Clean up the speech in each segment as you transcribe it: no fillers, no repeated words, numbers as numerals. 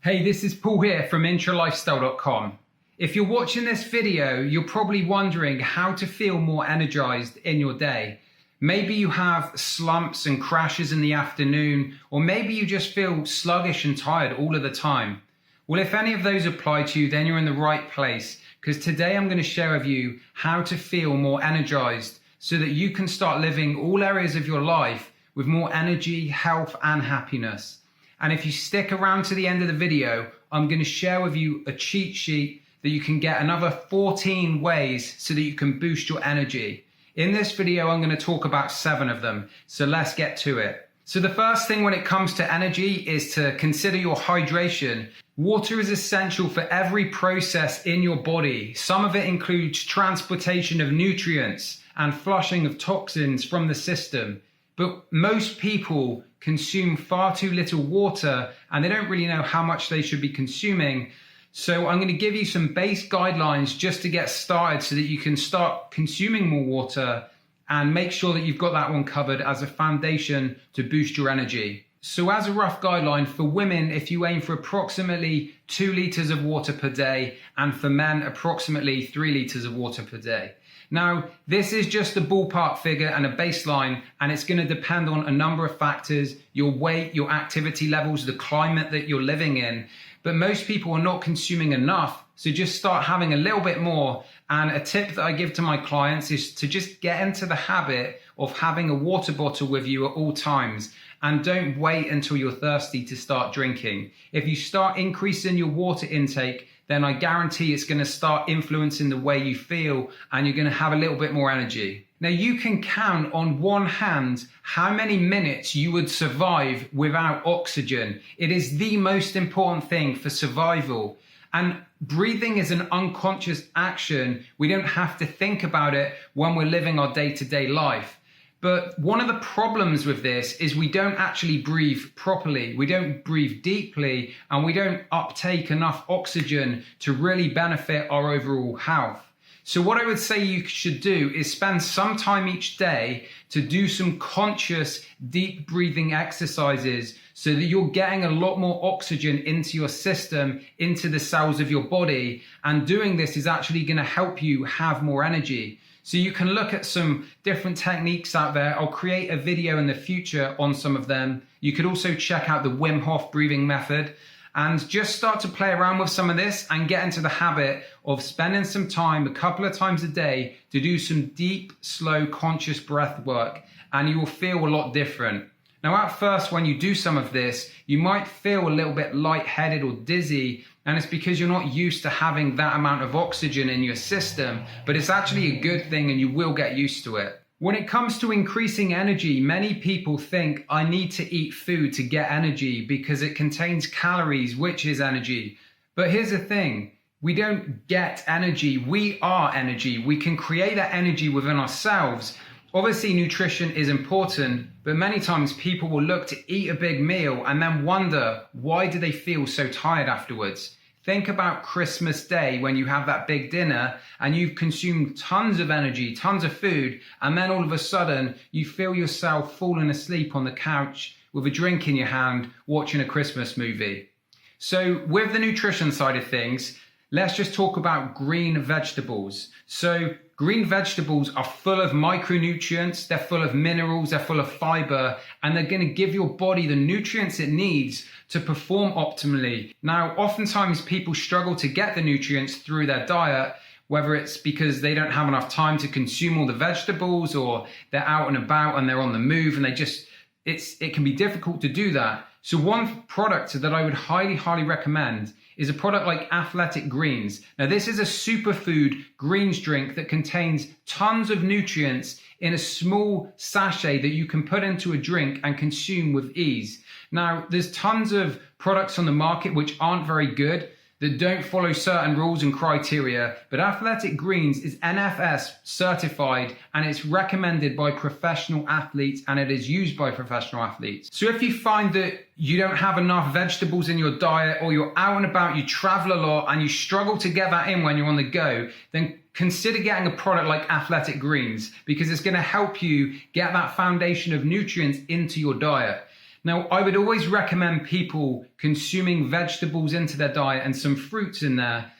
Hey, this is Paul here from intralifestyle.com. If you're watching this video, you're probably wondering how to feel more energized in your day. Maybe you have slumps and crashes in the afternoon, or maybe you just feel sluggish and tired all of the time. Well, if any of those apply to you, then you're in the right place, because today I'm going to share with you how to feel more energized so that you can start living all areas of your life with more energy, health, and happiness. And if you stick around to the end of the video, I'm going to share with you a cheat sheet that you can get another 14 ways so that you can boost your energy. In this video, I'm going to talk about 7 of them. So let's get to it. So the first thing when it comes to energy is to consider your hydration. Water is essential for every process in your body. Some of it includes transportation of nutrients and flushing of toxins from the system. But most people consume far too little water and they don't really know how much they should be consuming. So I'm going to give you some base guidelines just to get started so that you can start consuming more water and make sure that you've got that one covered as a foundation to boost your energy. So as a rough guideline for women, if you aim for approximately 2 liters of water per day, and for men, approximately 3 liters of water per day. Now, this is just a ballpark figure and a baseline, and it's going to depend on a number of factors, your weight, your activity levels, the climate that you're living in. But most people are not consuming enough, so just start having a little bit more. And a tip that I give to my clients is to just get into the habit of having a water bottle with you at all times, and don't wait until you're thirsty to start drinking. If you start increasing your water intake, then I guarantee it's going to start influencing the way you feel and you're going to have a little bit more energy. Now you can count on one hand how many minutes you would survive without oxygen. It is the most important thing for survival. And breathing is an unconscious action. We don't have to think about it when we're living our day-to-day life. But one of the problems with this is we don't actually breathe properly. We don't breathe deeply, and we don't uptake enough oxygen to really benefit our overall health. So what I would say you should do is spend some time each day to do some conscious deep breathing exercises so that you're getting a lot more oxygen into your system, into the cells of your body. And doing this is actually going to help you have more energy. So you can look at some different techniques out there. I'll create a video in the future on some of them. You could also check out the Wim Hof breathing method and just start to play around with some of this and get into the habit of spending some time, a couple of times a day, to do some deep, slow, conscious breath work, and you will feel a lot different. Now, at first, when you do some of this, you might feel a little bit lightheaded or dizzy, and it's because you're not used to having that amount of oxygen in your system, but it's actually a good thing and you will get used to it. When it comes to increasing energy, many people think I need to eat food to get energy because it contains calories, which is energy. But here's the thing, we don't get energy, we are energy. We can create that energy within ourselves. Obviously, nutrition is important, but many times people will look to eat a big meal and then wonder, why do they feel so tired afterwards? Think about Christmas Day when you have that big dinner and you've consumed tons of energy, tons of food, and then all of a sudden you feel yourself falling asleep on the couch with a drink in your hand watching a Christmas movie. So with the nutrition side of things, let's just talk about green vegetables. So green vegetables are full of micronutrients, they're full of minerals, they're full of fiber, and they're going to give your body the nutrients it needs to perform optimally. Now, oftentimes people struggle to get the nutrients through their diet, whether it's because they don't have enough time to consume all the vegetables, or they're out and about and they're on the move and it can be difficult to do that. So one product that I would highly recommend is a product like Athletic Greens. Now this is a superfood greens drink that contains tons of nutrients in a small sachet that you can put into a drink and consume with ease. Now there's tons of products on the market which aren't very good, that don't follow certain rules and criteria, but Athletic Greens is NFS certified and it's recommended by professional athletes and it is used by professional athletes. So if you find that you don't have enough vegetables in your diet, or you're out and about, you travel a lot and you struggle to get that in when you're on the go, then consider getting a product like Athletic Greens, because it's going to help you get that foundation of nutrients into your diet. Now, I would always recommend people consuming vegetables into their diet and some fruits in there.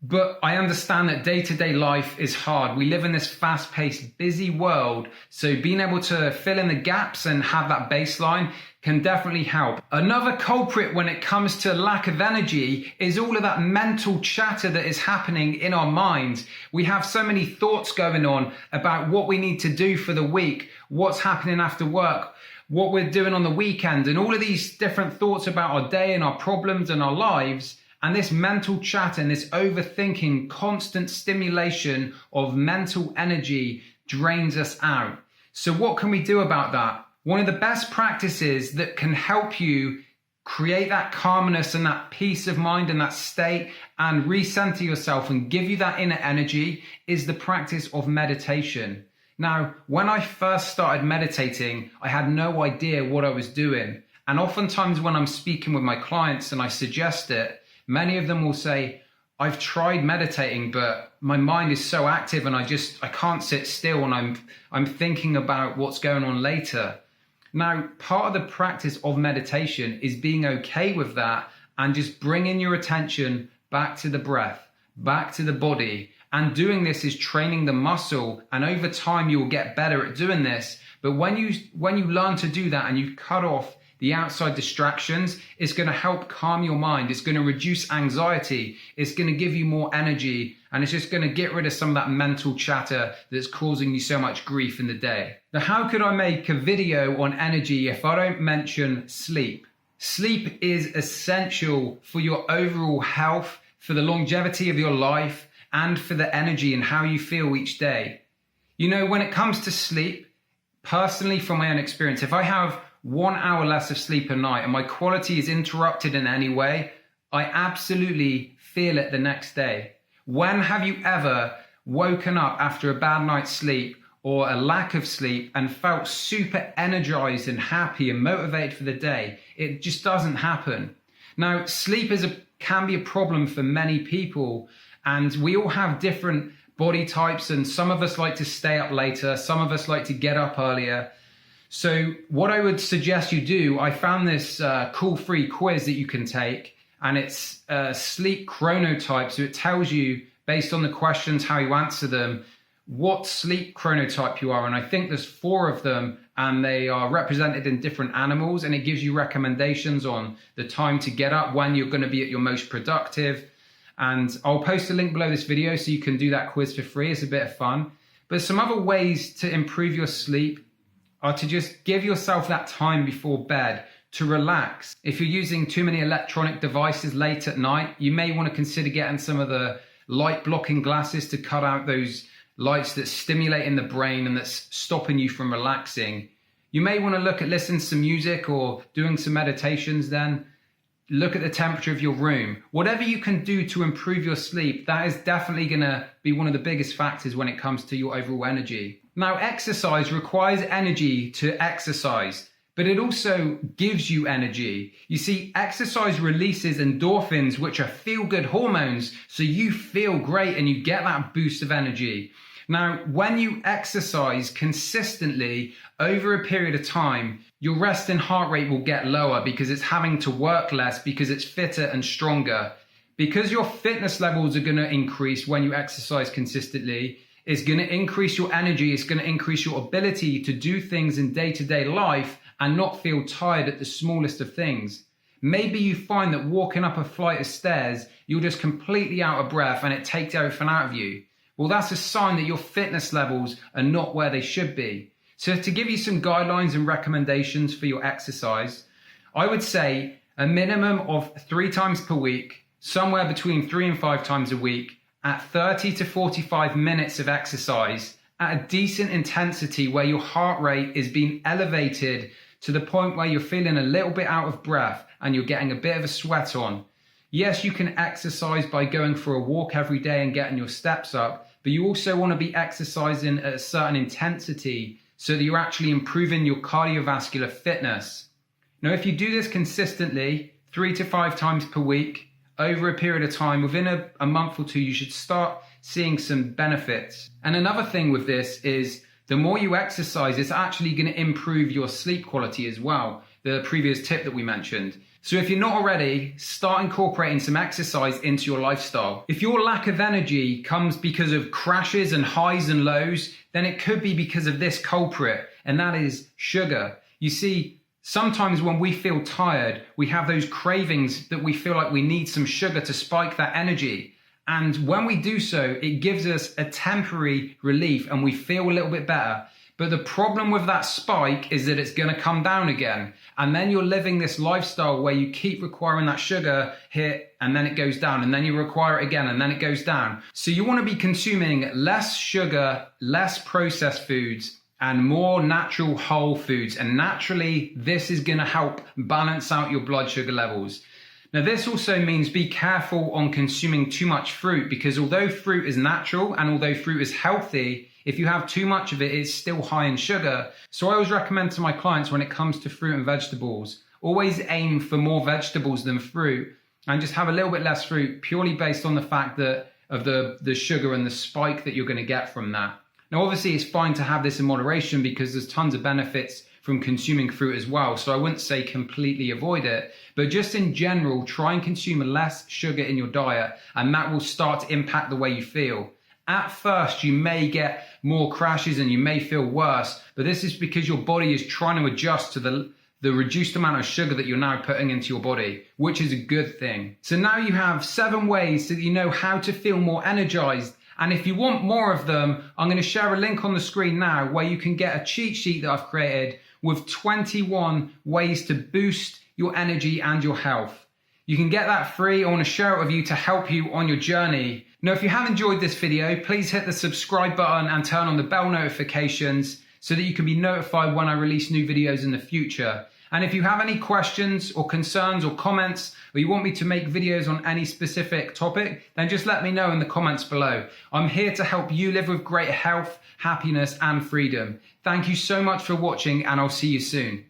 But I understand that day-to-day life is hard. We live in this fast-paced, busy world. So being able to fill in the gaps and have that baseline can definitely help. Another culprit when it comes to lack of energy is all of that mental chatter that is happening in our minds. We have so many thoughts going on about what we need to do for the week, what's happening after work, what we're doing on the weekend, and all of these different thoughts about our day and our problems and our lives. And this mental chatter and this overthinking, constant stimulation of mental energy drains us out. So what can we do about that? One of the best practices that can help you create that calmness and that peace of mind and that state and recenter yourself and give you that inner energy is the practice of meditation. Now, when I first started meditating, I had no idea what I was doing. And oftentimes when I'm speaking with my clients and I suggest it, many of them will say, I've tried meditating, but my mind is so active and I can't sit still and I'm thinking about what's going on later. Now, part of the practice of meditation is being okay with that and just bringing your attention back to the breath, back to the body. And doing this is training the muscle, and over time you will get better at doing this. But when you learn to do that and you cut off the outside distractions, it's going to help calm your mind. It's going to reduce anxiety. It's going to give you more energy. And it's just going to get rid of some of that mental chatter that's causing you so much grief in the day. Now, how could I make a video on energy if I don't mention sleep? Sleep is essential for your overall health, for the longevity of your life, and for the energy and how you feel each day. You know, when it comes to sleep, personally, from my own experience, if I have 1 hour less of sleep a night and my quality is interrupted in any way, I absolutely feel it the next day. When have you ever woken up after a bad night's sleep or a lack of sleep and felt super energized and happy and motivated for the day? It just doesn't happen. Now, sleep can be a problem for many people, and we all have different body types, and some of us like to stay up later, some of us like to get up earlier. So what I would suggest you do, I found this cool free quiz that you can take, and it's sleep chronotype. So it tells you, based on the questions, how you answer them, what sleep chronotype you are. And I think there's 4 of them, and they are represented in different animals, and it gives you recommendations on the time to get up, when you're going to be at your most productive. And I'll post a link below this video so you can do that quiz for free. It's a bit of fun. But some other ways to improve your sleep are to just give yourself that time before bed to relax. If you're using too many electronic devices late at night, you may want to consider getting some of the light blocking glasses to cut out those lights that stimulate in the brain and that's stopping you from relaxing. You may want to look at listening to some music or doing some meditations then. Look at the temperature of your room. Whatever you can do to improve your sleep, that is definitely going to be one of the biggest factors when it comes to your overall energy. Now, exercise requires energy to exercise, but it also gives you energy. You see, exercise releases endorphins, which are feel-good hormones, so you feel great and you get that boost of energy. Now, when you exercise consistently over a period of time, your resting heart rate will get lower because it's having to work less, because it's fitter and stronger. Because your fitness levels are going to increase when you exercise consistently, it's going to increase your energy, it's going to increase your ability to do things in day-to-day life and not feel tired at the smallest of things. Maybe you find that walking up a flight of stairs, you're just completely out of breath and it takes everything out of you. Well, that's a sign that your fitness levels are not where they should be. So to give you some guidelines and recommendations for your exercise, I would say a minimum of 3 times per week, somewhere between 3 and 5 times a week, at 30 to 45 minutes of exercise at a decent intensity where your heart rate is being elevated to the point where you're feeling a little bit out of breath and you're getting a bit of a sweat on. Yes, you can exercise by going for a walk every day and getting your steps up, but you also want to be exercising at a certain intensity so that you're actually improving your cardiovascular fitness. Now, if you do this consistently, 3 to 5 times per week, over a period of time, within a month or 2, you should start seeing some benefits. And another thing with this is the more you exercise, it's actually going to improve your sleep quality as well. the previous tip that we mentioned. So if you're not already, start incorporating some exercise into your lifestyle. If your lack of energy comes because of crashes and highs and lows, then it could be because of this culprit, and that is sugar. You see, sometimes when we feel tired, we have those cravings that we feel like we need some sugar to spike that energy. And when we do so, it gives us a temporary relief and we feel a little bit better. But the problem with that spike is that it's going to come down again. And then you're living this lifestyle where you keep requiring that sugar hit and then it goes down, and then you require it again and then it goes down. So you want to be consuming less sugar, less processed foods, and more natural whole foods. And naturally, this is going to help balance out your blood sugar levels. Now, this also means be careful on consuming too much fruit, because although fruit is natural and although fruit is healthy, if you have too much of it, it's still high in sugar. So I always recommend to my clients, when it comes to fruit and vegetables, always aim for more vegetables than fruit and just have a little bit less fruit, purely based on the fact that of the sugar and the spike that you're going to get from that. Now, obviously, it's fine to have this in moderation because there's tons of benefits from consuming fruit as well. So I wouldn't say completely avoid it, but just in general, try and consume less sugar in your diet, and that will start to impact the way you feel. At first, you may get more crashes and you may feel worse, but this is because your body is trying to adjust to the reduced amount of sugar that you're now putting into your body, which is a good thing. So now you have 7 ways that you know how to feel more energized. And if you want more of them, I'm going to share a link on the screen now where you can get a cheat sheet that I've created with 21 ways to boost your energy and your health. You can get that free. I want to share it with you to help you on your journey. Now, if you have enjoyed this video, please hit the subscribe button and turn on the bell notifications so that you can be notified when I release new videos in the future. And if you have any questions or concerns or comments, or you want me to make videos on any specific topic, then just let me know in the comments below. I'm here to help you live with greater health, happiness, and freedom. Thank you so much for watching, and I'll see you soon.